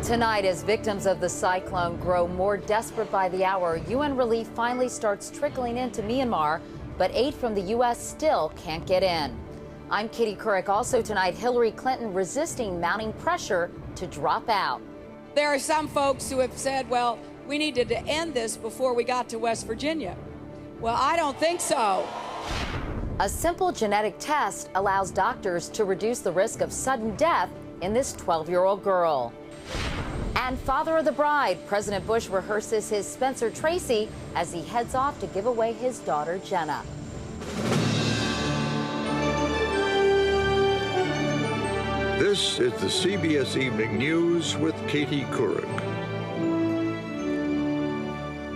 Tonight, as victims of the cyclone grow more desperate by the hour, UN relief finally starts trickling into Myanmar, but aid from the U.S. still can't get in. I'm Katie Couric. Also tonight, Hillary Clinton resisting mounting pressure to drop out. There are some folks who have said, well, we needed to end this before we got to West Virginia. Well, I don't think so. A simple genetic test allows doctors to reduce the risk of sudden death in this 12-year-old girl. And father of the bride, President Bush rehearses his Spencer Tracy as he heads off to give away his daughter Jenna. This is the CBS Evening News with Katie Couric.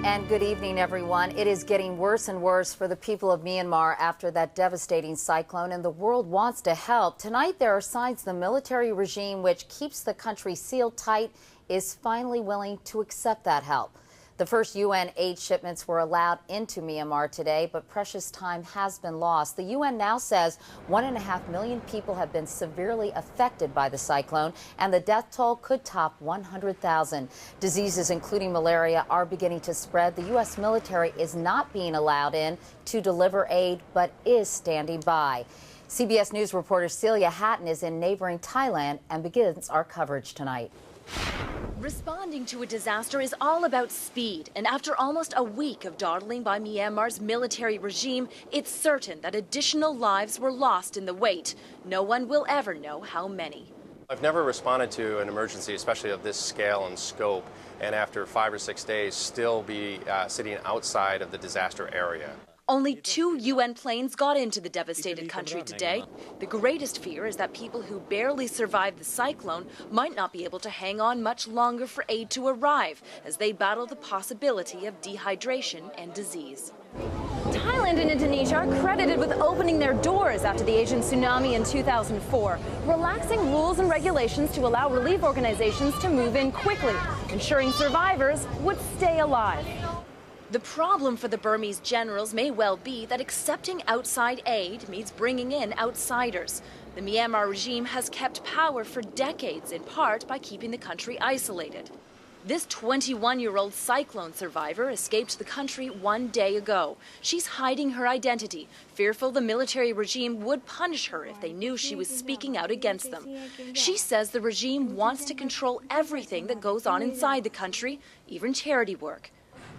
And good evening, everyone. It is getting worse and worse for the people of Myanmar after that devastating cyclone, and the world wants to help. Tonight, there are signs the military regime, which keeps the country sealed tight, is finally willing to accept that help. The first UN aid shipments were allowed into Myanmar today, but precious time has been lost. The UN now says 1.5 million people have been severely affected by the cyclone, and the death toll could top 100,000. Diseases, including malaria, are beginning to spread. The U.S. military is not being allowed in to deliver aid, but is standing by. CBS News reporter Celia Hatton is in neighboring Thailand and begins our coverage tonight. Responding to a disaster is all about speed, and after almost a week of dawdling by Myanmar's military regime, it's certain that additional lives were lost in the wait. No one will ever know how many. I've never responded to an emergency, especially of this scale and scope, and after 5 or 6 days still be sitting outside of the disaster area. Only 2 UN planes got into the devastated country today. The greatest fear is that people who barely survived the cyclone might not be able to hang on much longer for aid to arrive as they battle the possibility of dehydration and disease. Thailand and Indonesia are credited with opening their doors after the Asian tsunami in 2004, relaxing rules and regulations to allow relief organizations to move in quickly, ensuring survivors would stay alive. The problem for the Burmese generals may well be that accepting outside aid means bringing in outsiders. The Myanmar regime has kept power for decades, in part by keeping the country isolated. This 21-year-old cyclone survivor escaped the country 1 day ago. She's hiding her identity, fearful the military regime would punish her if they knew she was speaking out against them. She says the regime wants to control everything that goes on inside the country, even charity work.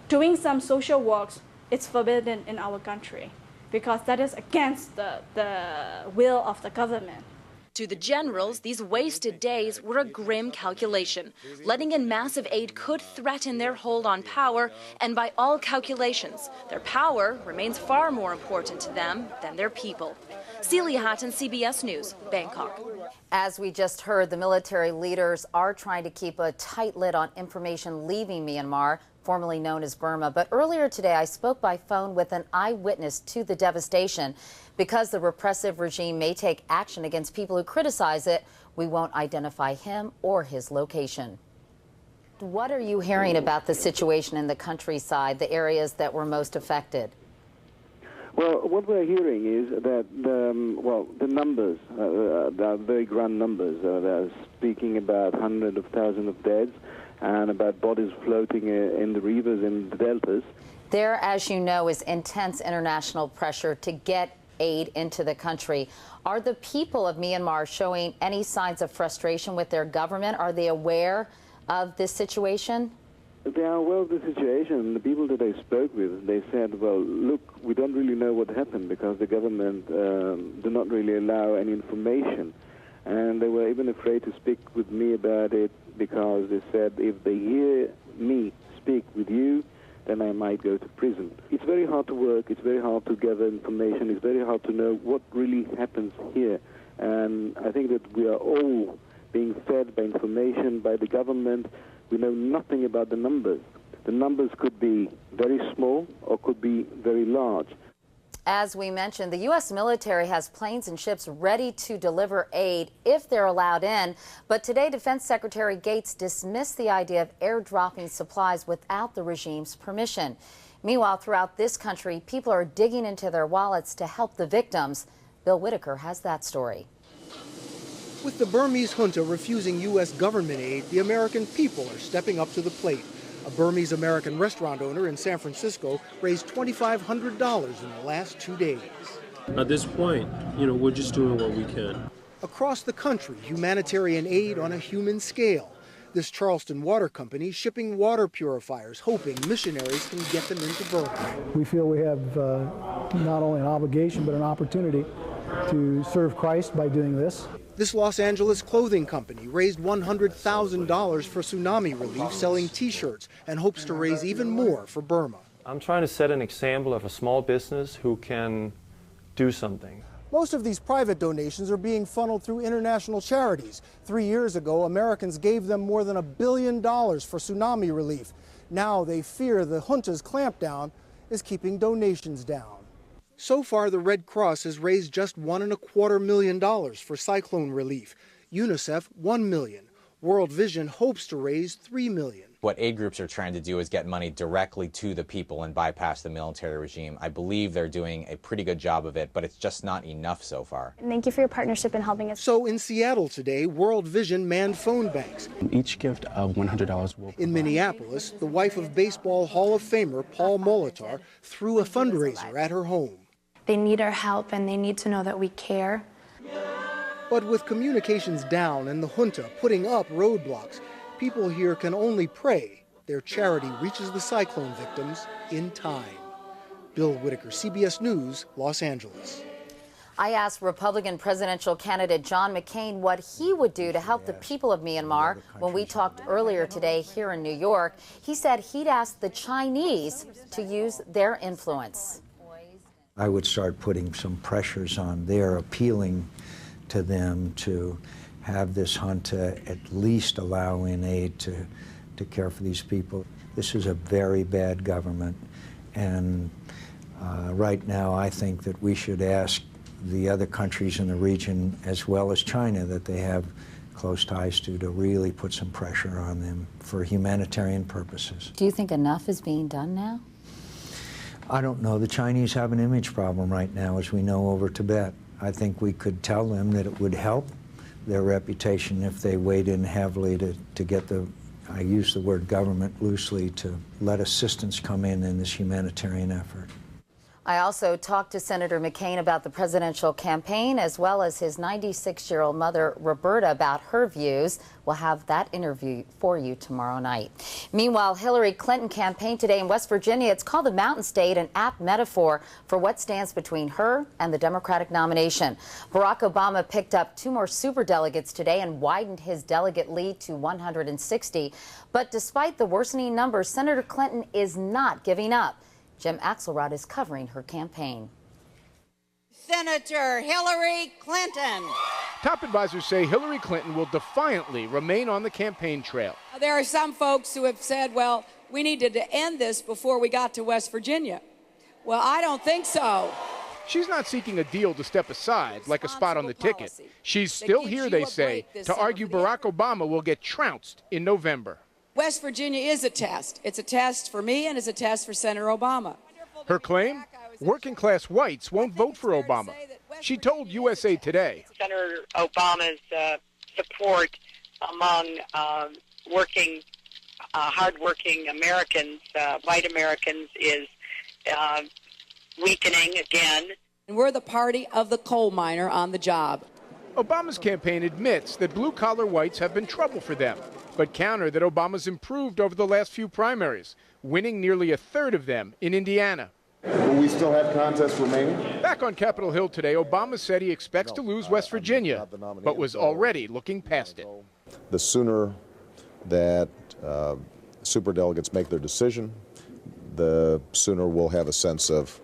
Doing some social works, it's forbidden in our country because that is against the will of the government. To the generals, these wasted days were a grim calculation. Letting in massive aid could threaten their hold on power, and by all calculations, their power remains far more important to them than their people. Celia Hatton, CBS News, Bangkok. As we just heard, the military leaders are trying to keep a tight lid on information leaving Myanmar, formerly known as Burma. But earlier today, I spoke by phone with an eyewitness to the devastation. Because the repressive regime may take action against people who criticize it, we won't identify him or his location. What are you hearing about the situation in the countryside, the areas that were most affected? Well, what we're hearing is that the numbers, the very grand numbers. They're speaking about hundreds of thousands of deaths and about bodies floating in the rivers and the deltas. There, as you know, is intense international pressure to get aid into the country. Are the people of Myanmar showing any signs of frustration with their government? Are they aware of this situation? They are aware of the situation. The people that I spoke with, they said, well, look, we don't really know what happened because the government do not really allow any information. And they were even afraid to speak with me about it because they said if they hear me speak with you, then I might go to prison. It's very hard to work, it's very hard to gather information, it's very hard to know what really happens here. And I think that we are all being fed by information, by the government. We know nothing about the numbers. The numbers could be very small or could be very large. As we mentioned, the U.S. military has planes and ships ready to deliver aid if they're allowed in. But today, Defense Secretary Gates dismissed the idea of airdropping supplies without the regime's permission. Meanwhile, throughout this country, people are digging into their wallets to help the victims. Bill Whitaker has that story. With the Burmese junta refusing U.S. government aid, the American people are stepping up to the plate. A Burmese-American restaurant owner in San Francisco raised $2,500 in the last 2 days. At this point, we're just doing what we can. Across the country, humanitarian aid on a human scale. This Charleston water company shipping water purifiers, hoping missionaries can get them into Burma. We feel we have not only an obligation but an opportunity to serve Christ by doing this. This Los Angeles clothing company raised $100,000 for tsunami relief selling T-shirts and hopes to raise even more for Burma. I'm trying to set an example of a small business who can do something. Most of these private donations are being funneled through international charities. 3 years ago, Americans gave them more than $1 billion for tsunami relief. Now they fear the junta's clampdown is keeping donations down. So far, the Red Cross has raised just $1.25 million for cyclone relief. UNICEF, $1 million. World Vision hopes to raise $3 million. What aid groups are trying to do is get money directly to the people and bypass the military regime. I believe they're doing a pretty good job of it, but it's just not enough so far. Thank you for your partnership in helping us. So in Seattle today, World Vision manned phone banks. Each gift of $100 will. In Minneapolis, the wife of Baseball Hall of Famer Paul Molitor threw a fundraiser at her home. They need our help and they need to know that we care. But with communications down and the junta putting up roadblocks, people here can only pray their charity reaches the cyclone victims in time. Bill Whitaker, CBS News, Los Angeles. I asked Republican presidential candidate John McCain what he would do to help the people of Myanmar. When we talked earlier today here in New York, he said he'd ask the Chinese to use their influence. I would start putting some pressures on there, appealing to them to have this junta at least allow in aid to care for these people. This is a very bad government, and right now I think that we should ask the other countries in the region, as well as China, that they have close ties to really put some pressure on them for humanitarian purposes. Do you think enough is being done now? I don't know. The Chinese have an image problem right now, as we know, over Tibet. I think we could tell them that it would help their reputation if they weighed in heavily to get the, I use the word government loosely, to let assistance come in this humanitarian effort. I also talked to Senator McCain about the presidential campaign, as well as his 96-year-old mother, Roberta, about her views. We'll have that interview for you tomorrow night. Meanwhile, Hillary Clinton campaigned today in West Virginia. It's called the Mountain State, an apt metaphor for what stands between her and the Democratic nomination. Barack Obama picked up 2 more superdelegates today and widened his delegate lead to 160. But despite the worsening numbers, Senator Clinton is not giving up. Jim Axelrod is covering her campaign. Senator Hillary Clinton. Top advisors say Hillary Clinton will defiantly remain on the campaign trail. There are some folks who have said, well, we needed to end this before we got to West Virginia. Well, I don't think so. She's not seeking a deal to step aside like a spot on the ticket. She's still here, they say, to argue Barack Obama will get trounced in November. West Virginia is a test. It's a test for me and it's a test for Senator Obama. Her claim? Working-class whites won't vote for Obama. She told USA Today. Senator Obama's support among hard-working Americans, white Americans, is weakening again. And we're the party of the coal miner on the job. Obama's campaign admits that blue-collar whites have been trouble for them, but counter that Obama's improved over the last few primaries, winning nearly a third of them in Indiana. Will we still have contests remaining? Back on Capitol Hill today, Obama said he expects to lose West Virginia, but was already looking past it. The sooner that superdelegates make their decision, the sooner we'll have a sense of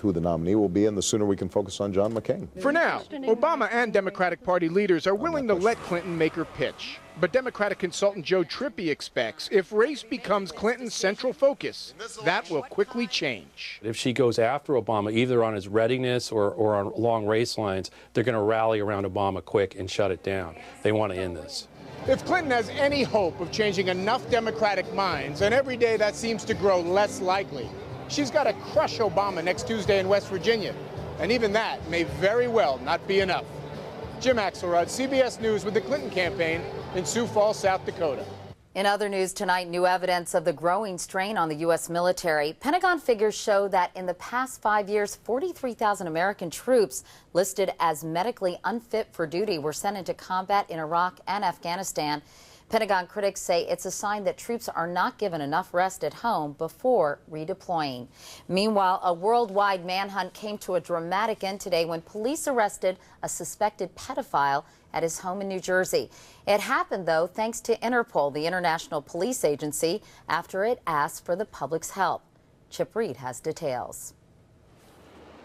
who the nominee will be, and the sooner we can focus on John McCain. For now, Obama and Democratic Party leaders are willing to let Clinton make her pitch. But Democratic consultant Joe Trippi expects if race becomes Clinton's central focus, that will quickly change. If she goes after Obama, either on his readiness or on long race lines, they're going to rally around Obama quick and shut it down. They want to end this. If Clinton has any hope of changing enough Democratic minds, and every day that seems to grow less likely, she's got to crush Obama next Tuesday in West Virginia. And even that may very well not be enough. Jim Axelrod, CBS News with the Clinton campaign in Sioux Falls, South Dakota. In other news tonight, new evidence of the growing strain on the U.S. military. Pentagon figures show that in the past 5 years, 43,000 American troops listed as medically unfit for duty were sent into combat in Iraq and Afghanistan. Pentagon critics say it's a sign that troops are not given enough rest at home before redeploying. Meanwhile, a worldwide manhunt came to a dramatic end today when police arrested a suspected pedophile at his home in New Jersey. It happened, though, thanks to Interpol, the international police agency, after it asked for the public's help. Chip Reed has details.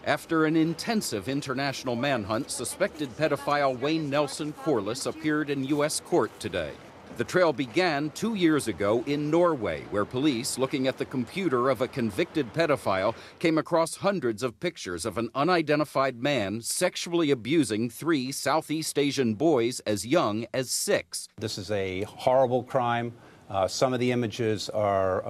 After an intensive international manhunt, suspected pedophile Wayne Nelson Corliss appeared in U.S. court today. The trail began 2 years ago in Norway, where police, looking at the computer of a convicted pedophile, came across hundreds of pictures of an unidentified man sexually abusing 3 Southeast Asian boys as young as 6. This is a horrible crime. Some of the images are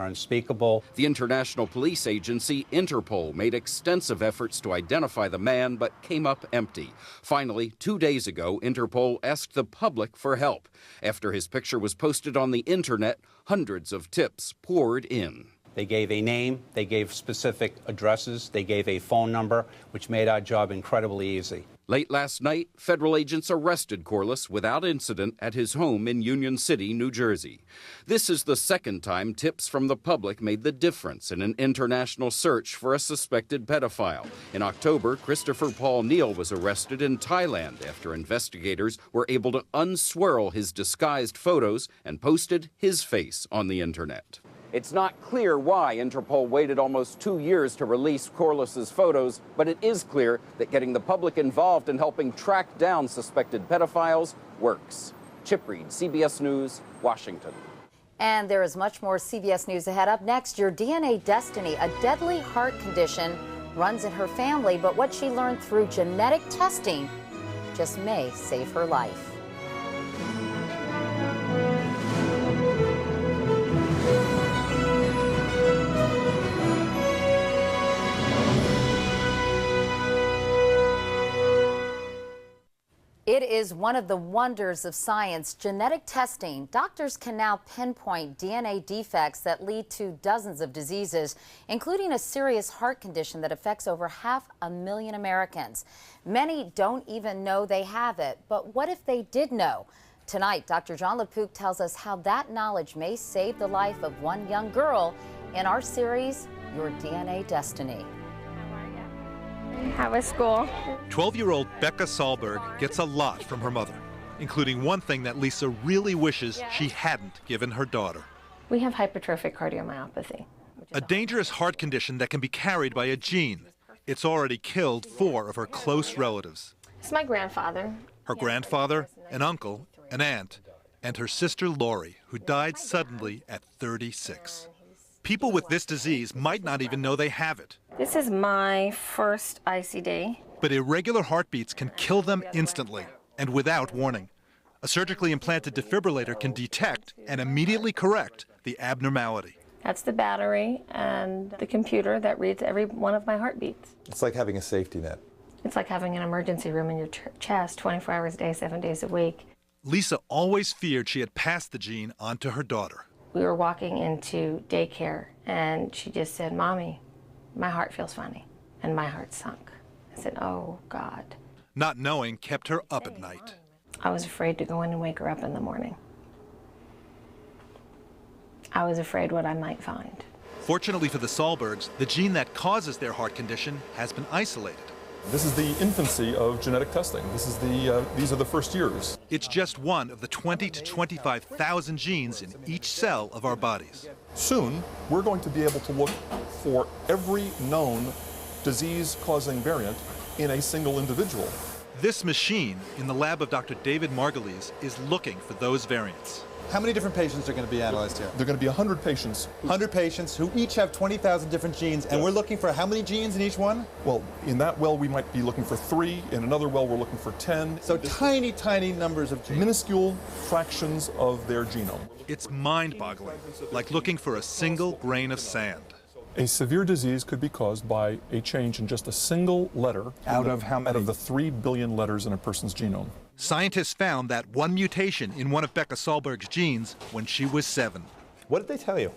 unspeakable. The international police agency, Interpol, made extensive efforts to identify the man, but came up empty. Finally, 2 days ago, Interpol asked the public for help. After his picture was posted on the internet, hundreds of tips poured in. They gave a name, they gave specific addresses, they gave a phone number, which made our job incredibly easy. Late last night, federal agents arrested Corliss without incident at his home in Union City, New Jersey. This is the second time tips from the public made the difference in an international search for a suspected pedophile. In October, Christopher Paul Neal was arrested in Thailand after investigators were able to unswirl his disguised photos and posted his face on the internet. It's not clear why Interpol waited almost 2 years to release Corliss's photos, but it is clear that getting the public involved in helping track down suspected pedophiles works. Chip Reed, CBS News, Washington. And there is much more CBS News ahead. Up next, your DNA destiny. A deadly heart condition runs in her family, but what she learned through genetic testing just may save her life. It is one of the wonders of science, genetic testing. Doctors can now pinpoint DNA defects that lead to dozens of diseases, including a serious heart condition that affects over 500,000 Americans. Many don't even know they have it, but what if they did know? Tonight, Dr. John LaPook tells us how that knowledge may save the life of one young girl in our series, Your DNA Destiny. How was school? 12-year-old Becca Sahlberg gets a lot from her mother, including one thing that Lisa really wishes she hadn't given her daughter. We have hypertrophic cardiomyopathy. A dangerous heart condition that can be carried by a gene. It's already killed 4 of her close relatives. It's my grandfather. Her grandfather, an uncle, an aunt, and her sister Lori, who died suddenly at 36. People with this disease might not even know they have it. This is my first ICD. But irregular heartbeats can kill them instantly and without warning. A surgically implanted defibrillator can detect and immediately correct the abnormality. That's the battery and the computer that reads every one of my heartbeats. It's like having a safety net. It's like having an emergency room in your chest 24 hours a day, 7 days a week. Lisa always feared she had passed the gene on to her daughter. We were walking into daycare, and she just said, "Mommy, my heart feels funny," and my heart sunk. I said, "Oh, God." Not knowing kept her up at night. I was afraid to go in and wake her up in the morning. I was afraid what I might find. Fortunately for the Sahlbergs, the gene that causes their heart condition has been isolated. This is the infancy of genetic testing. These are the first years. It's just one of the 20 to 25,000 genes in each cell of our bodies. Soon, we're going to be able to look for every known disease-causing variant in a single individual. This machine in the lab of Dr. David Margulies is looking for those variants. How many different patients are going to be analyzed here? There are going to be 100 patients. 100 patients who each have 20,000 different genes, and we're looking for how many genes in each one? Well, in that well, we might be looking for 3. In another well, we're looking for 10. So tiny, tiny numbers of genes. Minuscule fractions of their genome. It's mind-boggling, like looking for a single grain of sand. A severe disease could be caused by a change in just a single letter Out of how many? Out of the 3 billion letters in a person's genome. Scientists found that one mutation in one of Becca Sahlberg's genes when she was 7. What did they tell you?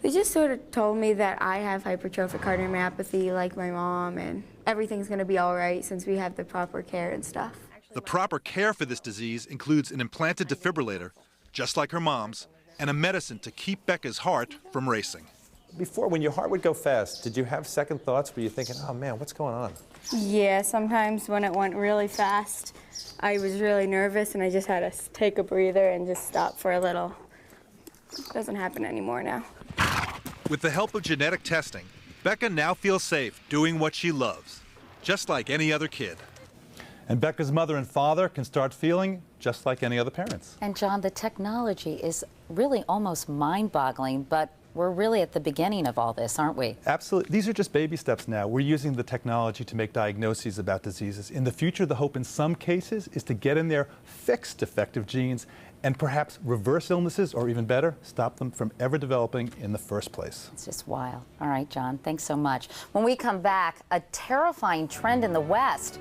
They just sort of told me that I have hypertrophic cardiomyopathy like my mom, and everything's going to be all right since we have the proper care and stuff. The proper care for this disease includes an implanted defibrillator, just like her mom's, and a medicine to keep Becca's heart from racing. Before, when your heart would go fast, did you have second thoughts? Were you thinking, oh man, what's going on? Yeah, sometimes when it went really fast, I was really nervous and I just had to take a breather and just stop for a little. It doesn't happen anymore now. With the help of genetic testing, Becca now feels safe doing what she loves, just like any other kid. And Becca's mother and father can start feeling just like any other parents. And John, the technology is really almost mind-boggling, but we're really at the beginning of all this, aren't we? Absolutely. These are just baby steps now. We're using the technology to make diagnoses about diseases. In the future, the hope in some cases is to get in there, fix defective genes, and perhaps reverse illnesses, or even better, stop them from ever developing in the first place. It's just wild. All right, John, thanks so much. When we come back, a terrifying trend in the West,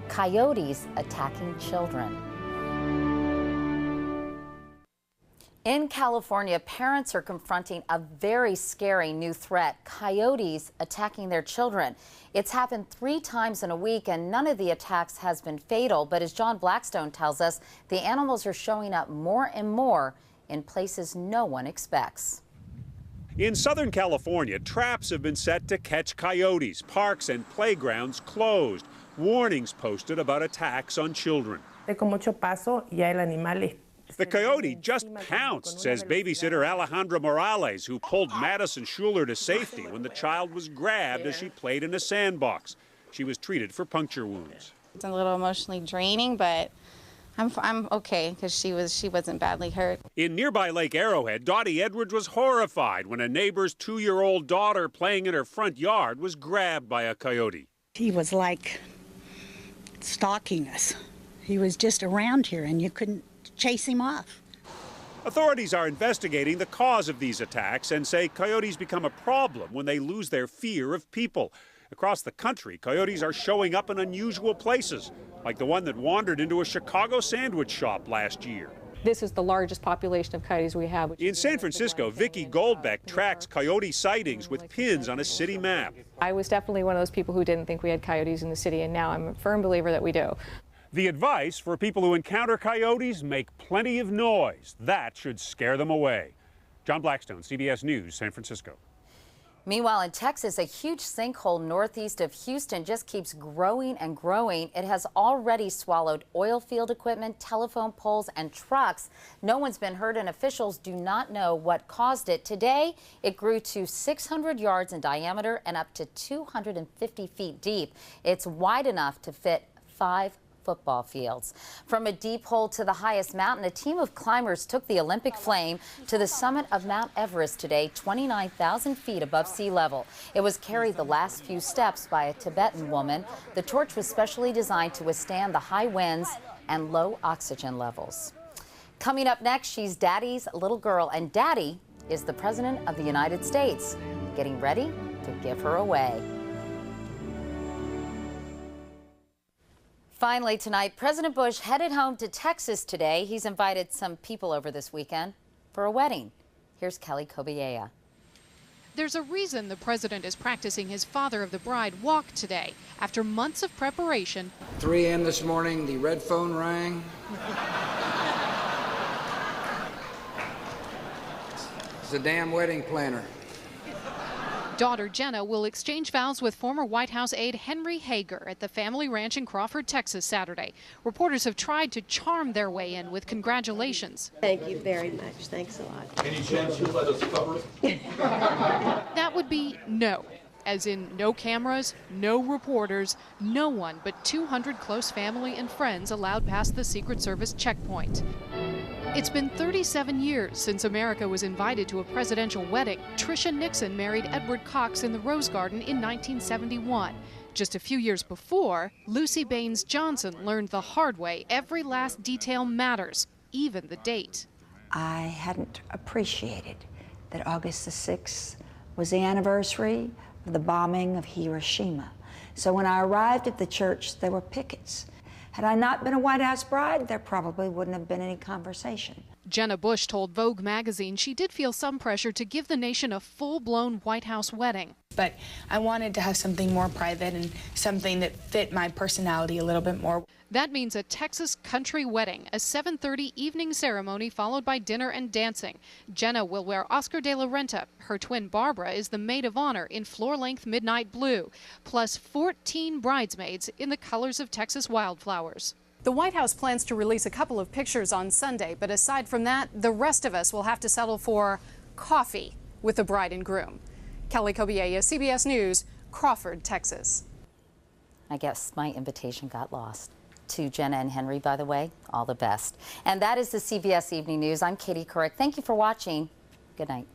coyotes attacking children. In California, parents are confronting a very scary new threat, coyotes attacking their children. It's happened 3 times in a week, and none of the attacks has been fatal. But as John Blackstone tells us, the animals are showing up more and more in places no one expects. In Southern California, traps have been set to catch coyotes, parks and playgrounds closed, warnings posted about attacks on children. The coyote just pounced, says babysitter Alejandra Morales, who pulled Madison Schuler to safety when the child was grabbed as she played in a sandbox. She was treated for puncture wounds. It's a little emotionally draining, but I'm okay because she wasn't badly hurt. In nearby Lake Arrowhead, Dottie Edwards was horrified when a neighbor's 2-year-old daughter playing in her front yard was grabbed by a coyote. He was like stalking us. He was just around here and you couldn't chase him off. Authorities are investigating the cause of these attacks and say coyotes become a problem when they lose their fear of people. Across the country, coyotes are showing up in unusual places, like the one that wandered into a Chicago sandwich shop last year. This is the largest population of coyotes we have. In San Francisco, Vicki Goldbeck tracks coyote sightings with pins on a city map. I was definitely one of those people who didn't think we had coyotes in the city, and now I'm a firm believer that we do. The advice for people who encounter coyotes: make plenty of noise. That should scare them away. John Blackstone, CBS News, San Francisco. Meanwhile, in Texas, a huge sinkhole northeast of Houston just keeps growing and growing. It has already swallowed oil field equipment, telephone poles, and trucks. No one's been hurt, and officials do not know what caused it. Today, it grew to 600 yards in diameter and up to 250 feet deep. It's wide enough to fit 5 football fields. From a deep hole to the highest mountain, a team of climbers took the Olympic flame to the summit of Mount Everest today, 29,000 feet above sea level. It was carried the last few steps by a Tibetan woman. The torch was specially designed to withstand the high winds and low oxygen levels. Coming up next, she's Daddy's little girl, and Daddy is the President of the United States, getting ready to give her away. Finally tonight, President Bush headed home to Texas today. He's invited some people over this weekend for a wedding. Here's Kelly Kobiea. There's a reason the president is practicing his father of the bride walk today. After months of preparation, 3 a.m. this morning, the red phone rang. It's a damn wedding planner. daughter Jenna will exchange vows with former White House aide Henry Hager at the family ranch in Crawford, Texas, Saturday. Reporters have tried to charm their way in with congratulations. Thank you very much. Thanks a lot. Any chance you'll let us cover it? That would be no. As in no cameras, no reporters, no one but 200 close family and friends allowed past the Secret Service checkpoint. It's been 37 years since America was invited to a presidential wedding. Tricia Nixon married Edward Cox in the Rose Garden in 1971. Just a few years before, Lucy Baines Johnson learned the hard way every last detail matters, even the date. I hadn't appreciated that August the 6th was the anniversary of the bombing of Hiroshima. So when I arrived at the church, there were pickets. Had I not been a White House bride, there probably wouldn't have been any conversation. Jenna Bush told Vogue magazine she did feel some pressure to give the nation a full-blown White House wedding. But I wanted to have something more private and something that fit my personality a little bit more. That means a Texas country wedding, a 7:30 evening ceremony followed by dinner and dancing. Jenna will wear Oscar de la Renta. Her twin Barbara is the maid of honor in floor-length midnight blue, plus 14 bridesmaids in the colors of Texas wildflowers. The White House plans to release a couple of pictures on Sunday, but aside from that, the rest of us will have to settle for coffee with the bride and groom. Kelly Kobiella, CBS News, Crawford, Texas. I guess my invitation got lost. To Jenna and Henry, by the way, all the best. And that is the CBS Evening News. I'm Katie Couric. Thank you for watching. Good night.